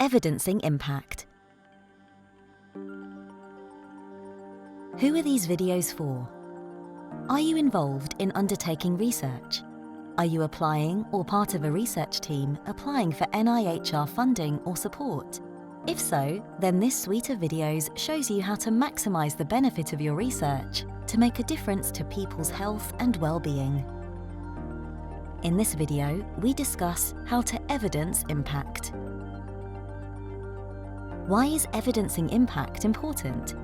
Evidencing impact. Who are these videos for? Are you involved in undertaking research? Are you applying or part of a research team applying for NIHR funding or support? If so, then this suite of videos shows you how to maximize the benefit of your research to make a difference to people's health and well-being. In this video, we discuss how to evidence impact. Why is evidencing impact important?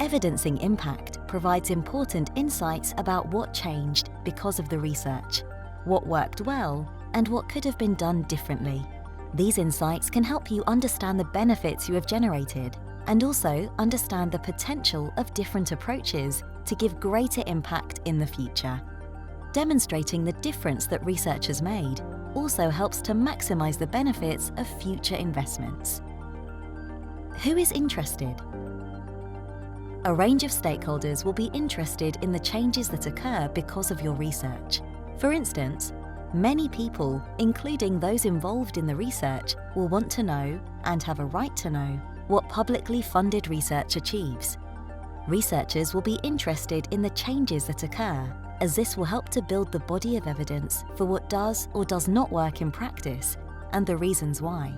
Evidencing impact provides important insights about what changed because of the research, what worked well, and what could have been done differently. These insights can help you understand the benefits you have generated and also understand the potential of different approaches to give greater impact in the future. Demonstrating the difference that research has made also helps to maximize the benefits of future investments. Who is interested? A range of stakeholders will be interested in the changes that occur because of your research. For instance, many people, including those involved in the research, will want to know, and have a right to know, what publicly funded research achieves. Researchers will be interested in the changes that occur, as this will help to build the body of evidence for what does or does not work in practice, and the reasons why.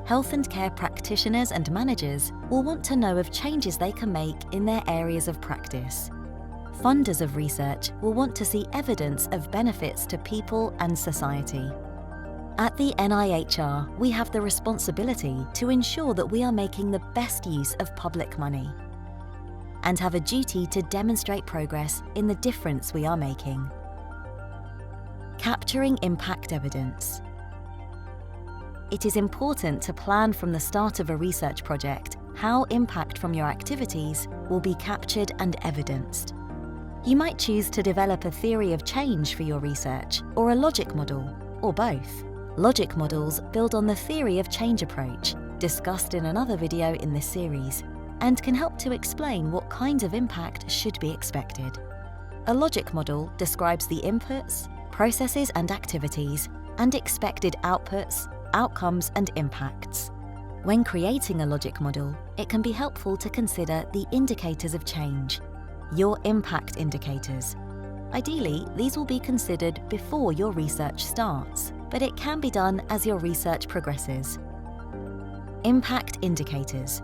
Health and care practitioners and managers will want to know of changes they can make in their areas of practice. Funders of research will want to see evidence of benefits to people and society. At the NIHR, we have the responsibility to ensure that we are making the best use of public money and have a duty to demonstrate progress in the difference we are making. Capturing impact evidence. It is important to plan from the start of a research project how impact from your activities will be captured and evidenced. You might choose to develop a theory of change for your research or a logic model, or both. Logic models build on the theory of change approach, discussed in another video in this series, and can help to explain what kinds of impact should be expected. A logic model describes the inputs, processes and activities, and expected outputs, outcomes and impacts. When creating a logic model, it can be helpful to consider the indicators of change, your impact indicators. Ideally, these will be considered before your research starts, but it can be done as your research progresses. Impact indicators.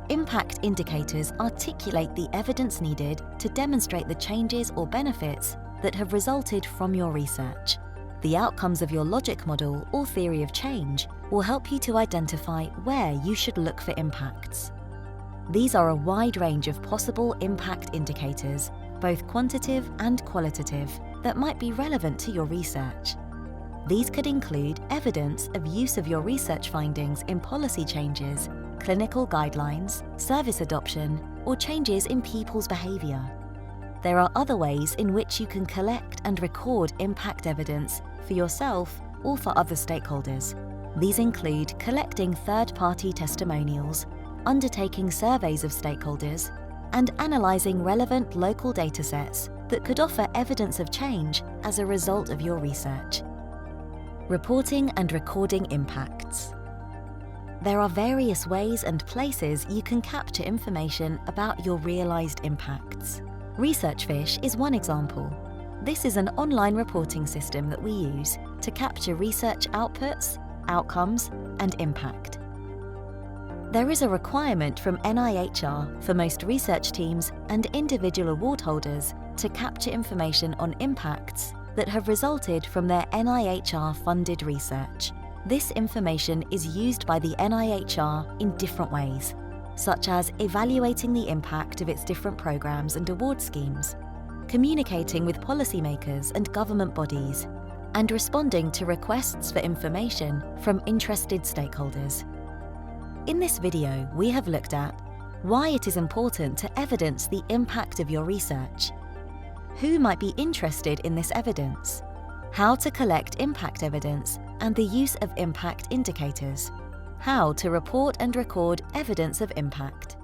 Impact indicators articulate the evidence needed to demonstrate the changes or benefits that have resulted from your research. The outcomes of your logic model or theory of change will help you to identify where you should look for impacts. These are a wide range of possible impact indicators, both quantitative and qualitative, that might be relevant to your research. These could include evidence of use of your research findings in policy changes, clinical guidelines, service adoption, or changes in people's behavior. There are other ways in which you can collect and record impact evidence for yourself or for other stakeholders. These include collecting third-party testimonials, undertaking surveys of stakeholders, and analyzing relevant local datasets that could offer evidence of change as a result of your research. Reporting and recording impacts. There are various ways and places you can capture information about your realized impacts. ResearchFish is one example. This is an online reporting system that we use to capture research outputs, outcomes, and impact. There is a requirement from NIHR for most research teams and individual award holders to capture information on impacts that have resulted from their NIHR-funded research. This information is used by the NIHR in different ways, such as evaluating the impact of its different programs and award schemes, communicating with policymakers and government bodies, and responding to requests for information from interested stakeholders. In this video, we have looked at why it is important to evidence the impact of your research, who might be interested in this evidence, how to collect impact evidence and the use of impact indicators, how to report and record evidence of impact.